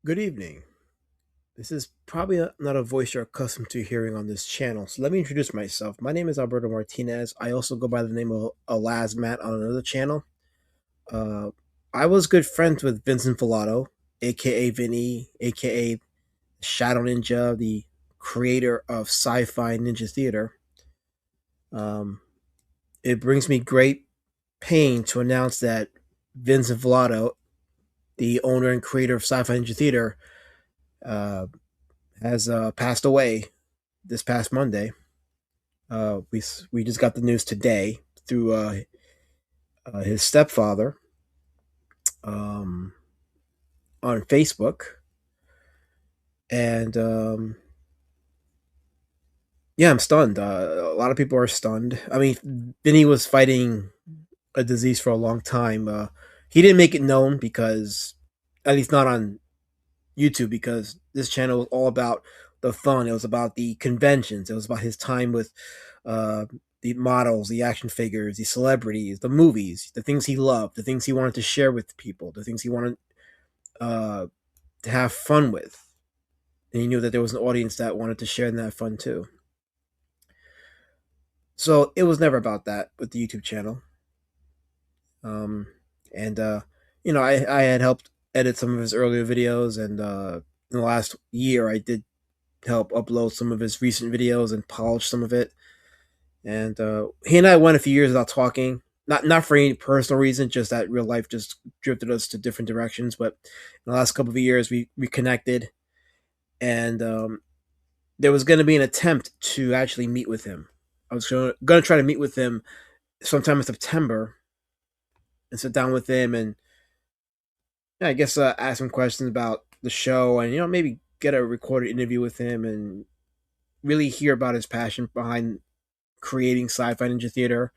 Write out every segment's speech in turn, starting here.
Good evening. This is probably not a voice you're accustomed to hearing on this channel, so let me introduce myself. My name is Alberto Martinez. I also go by the name of Matt on another channel. Uh, I was good friends with Vincent Vlado, aka Vinny, aka Shadow Ninja, the creator of Sci Fi Ninja Theater. Um, it brings me great pain to announce that Vincent Vlado, the owner and creator of Sci Fi Ninja Theater, uh, has passed away this past Monday. We just got the news today through his stepfather um, on Facebook, and yeah, I'm stunned. A lot of people are stunned. I mean, Vinny was fighting a disease for a long time. He didn't make it known because, at least not on YouTube, because this channel was all about the fun. It was about the conventions. It was about his time with uh, the models, the action figures, the celebrities, the movies, the things he loved, the things he wanted to share with people, the things he wanted uh, to have fun with. And he knew that there was an audience that wanted to share in that fun too. So it was never about that with the YouTube channel. Um, and I had helped edit some of his earlier videos, and in the last year, I did help upload some of his recent videos and polish some of it. And he and I went a few years without talking. Not for any personal reason, just that real life just drifted us to different directions. But in the last couple of years, we reconnected, and there was going to be an attempt to actually meet with him. I was going to try to meet with him sometime in September and sit down with him and, yeah, I guess ask him questions about the show, and maybe get a recorded interview with him and really hear about his passion behind creating Sci Fi Ninja Theater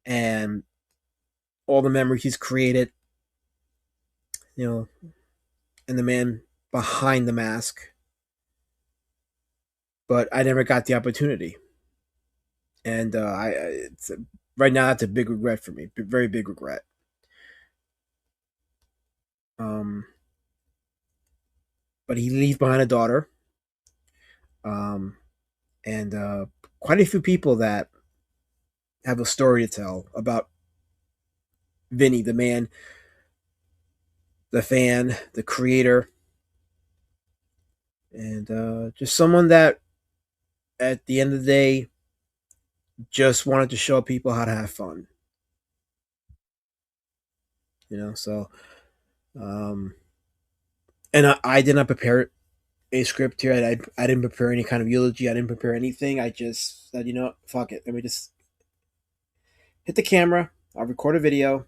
and all the memories he's created, you know, and the man behind the mask. But I never got the opportunity, and right now that's a big regret for me, very big regret. Um, but he leaves behind a daughter, um, and quite a few people that have a story to tell about Vinny, the man, the fan, the creator, and just someone that, at the end of the day, just wanted to show people how to have fun. So um, and I did not prepare a script here. I didn't prepare any kind of eulogy. I didn't prepare anything. I just said, fuck it. Let me just hit the camera. I'll record a video.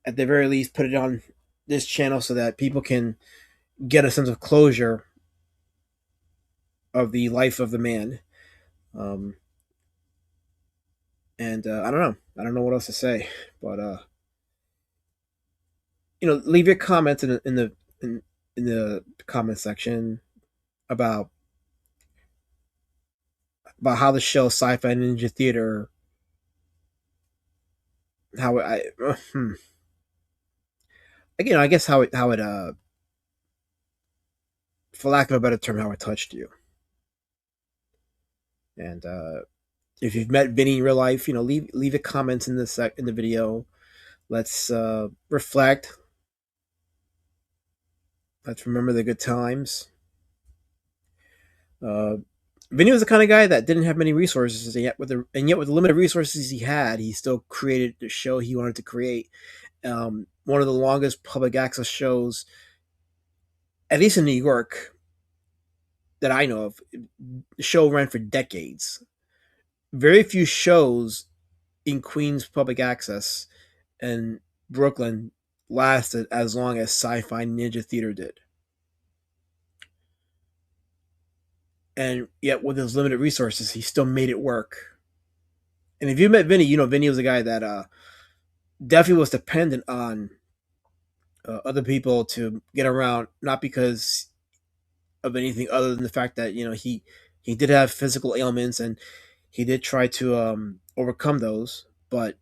At the very least, put it on this channel so that people can get a sense of closure of the life of the man. Um, and I don't know. I don't know what else to say. But leave your comments in the comment section about how the show Sci-Fi Ninja Theater, how again, I guess how it for lack of a better term, how it touched you. And if you've met Vinny in real life, leave your comments in the video. Let's reflect. Let's remember the good times. Uh, Vinny was the kind of guy that didn't have many resources, and yet with the limited resources he had, he still created the show he wanted to create. One of the longest public access shows, at least in New York, that I know of. The show ran for decades. Very few shows in Queens public access and Brooklyn lasted as long as Sci Fi Ninja Theater did. And yet, with his limited resources, he still made it work. And if you met Vinny, Vinny was a guy that definitely was dependent on other people to get around, not because of anything other than the fact that he did have physical ailments, and he did try to overcome those. But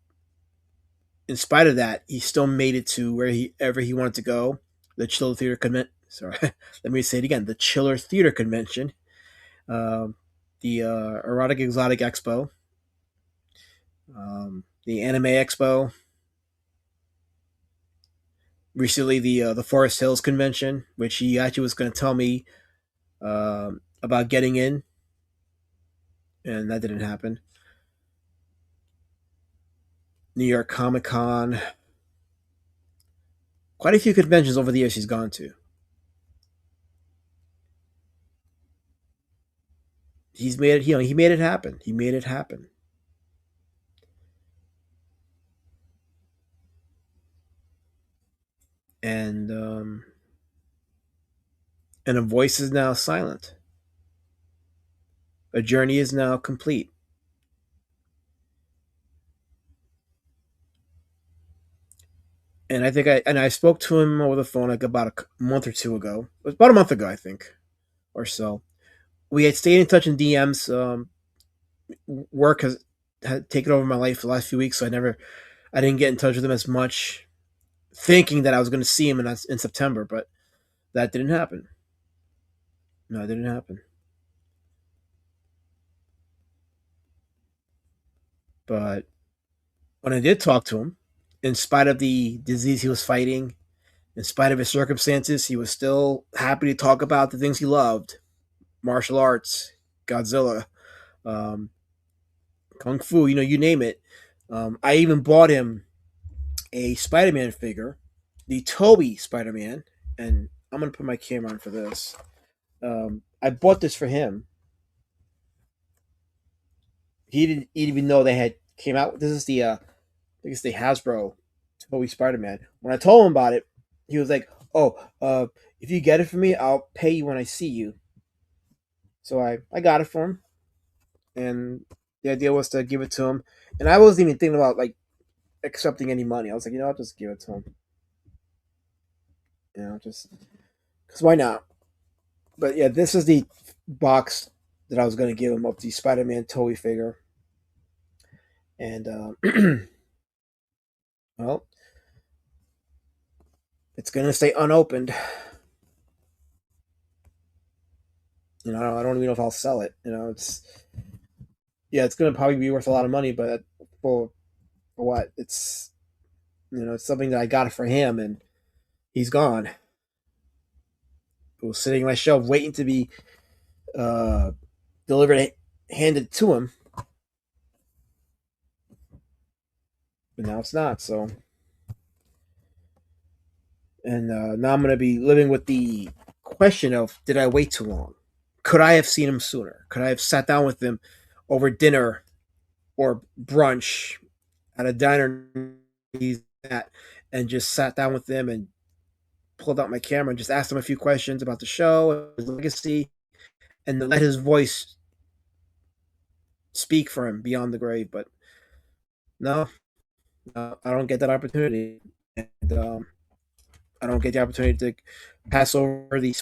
in spite of that, he still made it to wherever he wanted to go. the Chiller Theater Convention. Sorry, let me say it again. The Chiller Theater Convention, the Erotic Exotic Expo, the Anime Expo. Recently, the Forest Hills Convention, which he actually was going to tell me about getting in, and that didn't happen. New York Comic Con, quite a few conventions over the years he's gone to. He's made it. You know, he made it happen. He made it happen. And a voice is now silent. A journey is now complete. And I spoke to him over the phone like about a month or two ago. It was about a month ago, I think, or so. We had stayed in touch in DMs. Work has had taken over my life the last few weeks, so I didn't get in touch with him as much, thinking that I was going to see him in September, but that didn't happen. No, it didn't happen. But when I did talk to him, in spite of the disease he was fighting, in spite of his circumstances, he was still happy to talk about the things he loved: martial arts, Godzilla, um, kung fu. You know, you name it. I even bought him a Spider-Man figure, the Toby Spider-Man, and I'm gonna put my camera on for this. I bought this for him. He didn't even know they had came out. This is the I guess the Hasbro Toby Spider-Man. When I told him about it, he was like, "Oh, if you get it for me, I'll pay you when I see you." So I got it for him, and the idea was to give it to him. And I wasn't even thinking about like accepting any money. I was like, you know, I'll just give it to him. You know, just because why not? But yeah, this is the box that I was going to give him of the Spider-Man Toy figure, and well, it's going to stay unopened. You know, I don't even know if I'll sell it. You know, it's yeah, it's going to probably be worth a lot of money, but for what? It's it's something that I got for him, and he's gone. It was sitting on my shelf waiting to be uh, delivered, handed to him, but now it's not. So, and now I'm going to be living with the question of: did I wait too long? Could I have seen him sooner? Could I have sat down with him over dinner or brunch at a diner he's at, and just sat down with him and pulled out my camera and just asked him a few questions about the show, his legacy, and let his voice speak for him beyond the grave. But no, I don't get that opportunity. And I don't get the opportunity to pass over the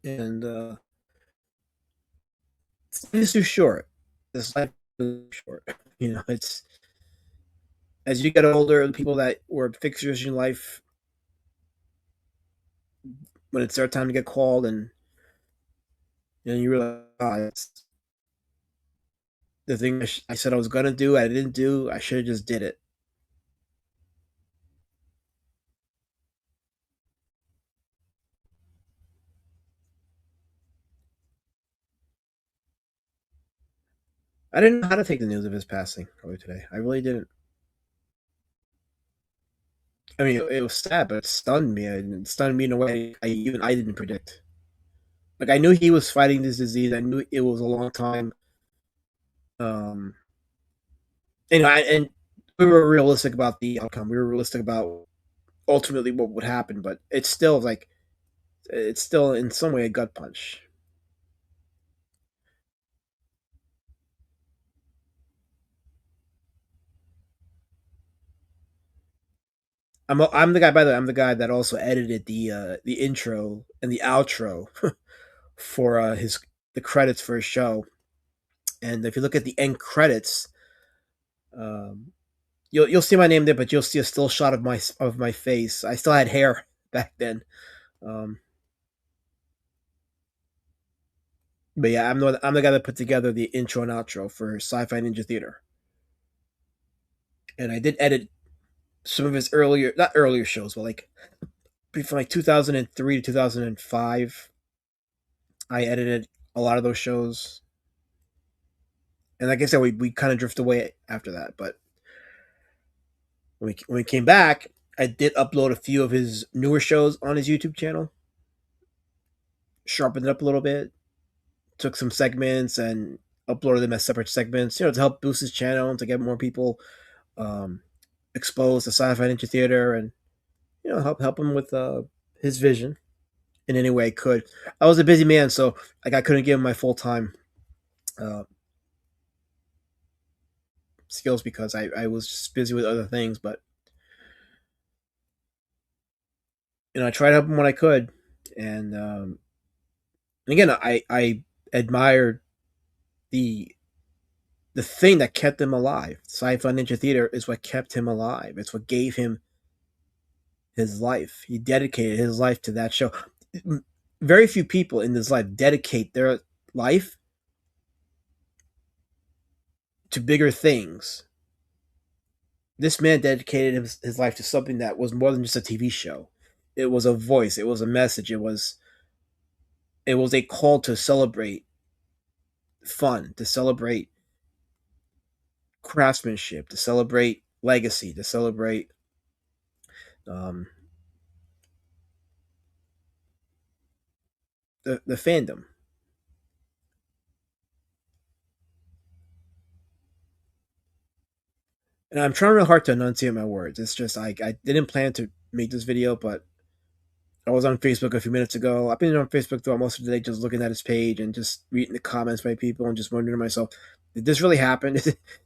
and it's too short. This life is too short. You know, it's as you get older, the people that were fixtures in life, when it's their time to get called, and you realize the thing I said I was gonna do, I didn't do. I should have just did it. I didn't know how to take the news of his passing earlier today. I really didn't. I mean, it was sad, but it stunned me. It stunned me in a way I didn't predict. Like I knew he was fighting this disease. I knew it was a long time. Um, and we were realistic about the outcome. We were realistic about ultimately what would happen. But it's still in some way a gut punch. I'm the guy. By the way, I'm the guy that also edited the intro and the outro for his the credits for his show. And if you look at the end credits, um, You'll see my name there, but you'll see a still shot of my face. I still had hair back then. Um, but yeah, I'm the guy that put together the intro and outro for Sci Fi Ninja Theater, and I did edit some of his earlier, not earlier shows, but like from like 2003 to 2005. I edited a lot of those shows, and like I said, we kind of drift away after that. But when we came back, I did upload a few of his newer shows on his YouTube channel, sharpened it up a little bit, took some segments and uploaded them as separate segments, to help boost his channel and to get more people um, exposed to Sci Fi Ninja Theater, and help him with his vision in any way I could. I was a busy man, so like I couldn't give him my full time uh, skills because I was just busy with other things. But I tried to help him when I could, and again, I admired the the thing that kept him alive. Sci-Fi Ninja Theater is what kept him alive. It's what gave him his life. He dedicated his life to that show. Very few people in this life dedicate their life to bigger things. This man dedicated his life to something that was more than just a TV show. It was a voice. It was a message. It was a call to celebrate fun, to celebrate craftsmanship, to celebrate legacy, to celebrate um, the fandom. And I'm trying real hard to enunciate my words. It's just I didn't plan to make this video, but I was on Facebook a few minutes ago. I've been on Facebook throughout most of the day, just looking at his page and just reading the comments by people and just wondering to myself, did this really happen?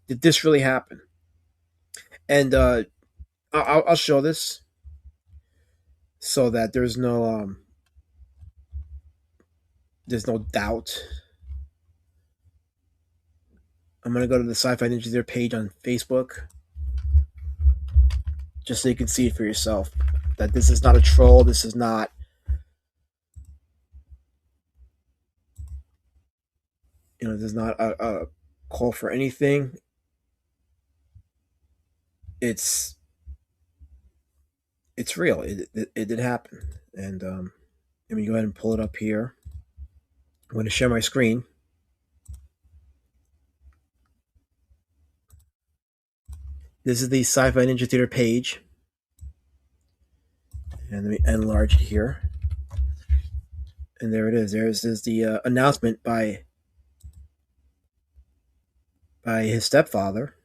Did this really happen? And I'll show this so that there's no doubt. I'm gonna go to the Sci-Fi Ninja Theater page on Facebook, just so you can see it for yourself. That this is not a troll. This is not a call for anything. It's it's real. It did happen. And let me go ahead and pull it up here. I'm going to share my screen. This is the Sci-Fi Ninja Theater page, and let me enlarge it here. And there it is. There's the announcement by his stepfather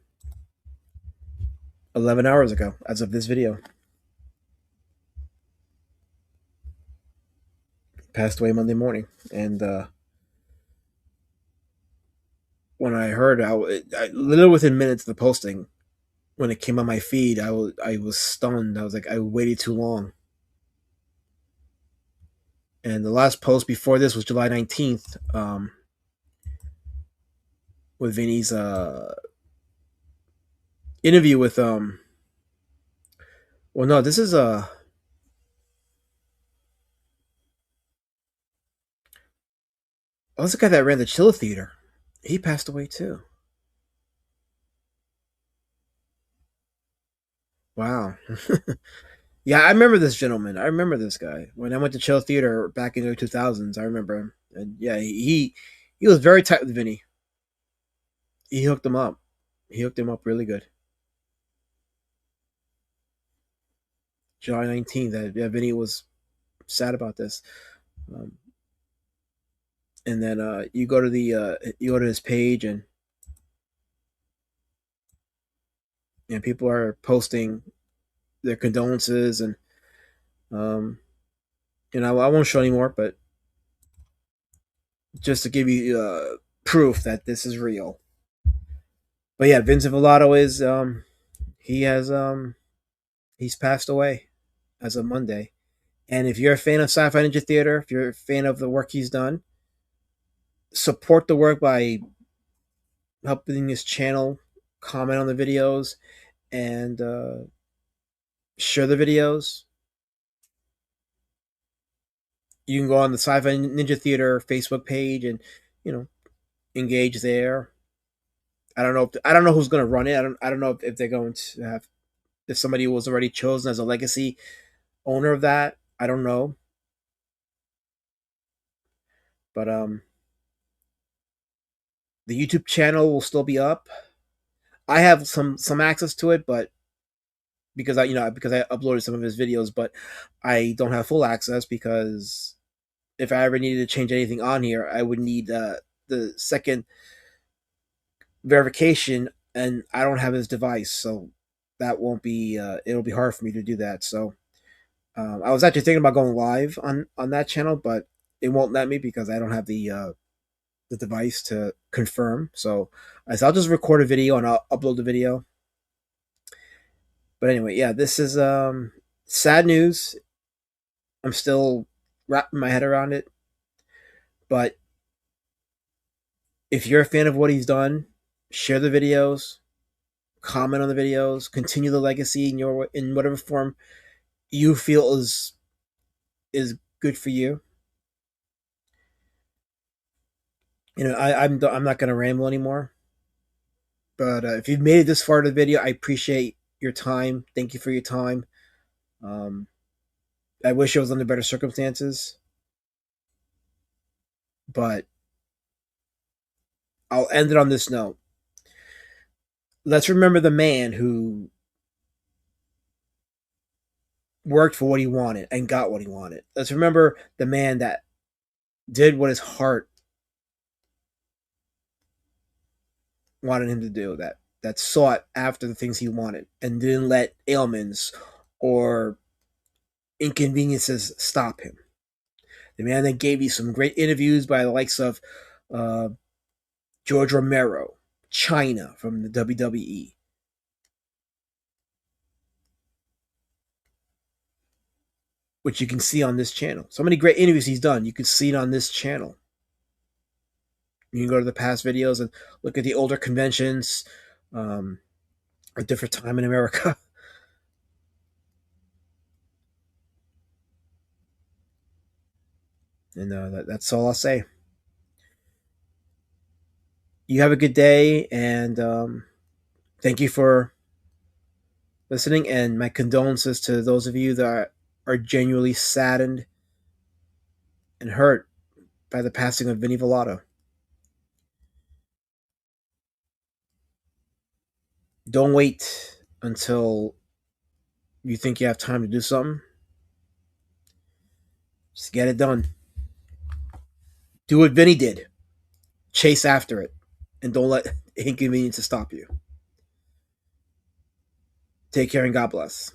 11 hours ago, as of this video. Passed away Monday morning, and when I heard, I literally within minutes of the posting, when it came on my feed, I was stunned. I was like, I waited too long. And the last post before this was July 19th, with Vinny's interview with well, no, this is oh, that's the guy that ran the Chilla Theater. He passed away too. Wow. Yeah, I remember this gentleman. I remember this guy. When I went to Chilla Theater back in the 2000s, I remember him. And yeah, he was very tight with Vinny. He hooked him up. He hooked him up really good. July 19th, yeah, Vinny was sad about this. Um, and then you go to his page, and people are posting their condolences, and um, I won't show anymore, but just to give you proof that this is real. But yeah, Vincent Vlado is he has he's passed away as of Monday. And if you're a fan of Sci-Fi Ninja Theater, if you're a fan of the work he's done, support the work by helping his channel, comment on the videos, and share the videos. You can go on the Sci Fi Ninja Theater Facebook page and, you know, engage there. I don't know who's going to run it. I don't know if they're going to have, if somebody was already chosen as a legacy owner of that. I don't know, but the YouTube channel will still be up. I have some access to it, but because I uploaded some of his videos, but I don't have full access because if I ever needed to change anything on here, I would need the second verification, and I don't have his device, so that won't be. It'll be hard for me to do that. So I was actually thinking about going live on that channel, but it won't let me because I don't have the device to confirm. So I said I'll just record a video and I'll upload the video. But anyway, yeah, this is sad news. I'm still wrapping my head around it. But if you're a fan of what he's done, share the videos, comment on the videos, continue the legacy in whatever form you feel is good for you. I'm not gonna ramble anymore. But if you've made it this far to the video, I appreciate your time. Thank you for your time. Um, I wish it was under better circumstances, but I'll end it on this note. Let's remember the man who worked for what he wanted and got what he wanted. Let's remember the man that did what his heart wanted him to do, that sought after the things he wanted and didn't let ailments or inconveniences stop him. The man that gave you some great interviews by the likes of uh, George Romero, China from the WWE, which you can see on this channel. So many great interviews he's done. You can see it on this channel. You can go to the past videos and look at the older conventions, a different time in America. And that's all I'll say. You have a good day, and thank you for listening. And my condolences to those of you that are genuinely saddened and hurt by the passing of Vinny Vlado. Don't wait until you think you have time to do something. Just get it done. Do what Vinny did. Chase after it. And don't let inconvenience stop you. Take care and God bless.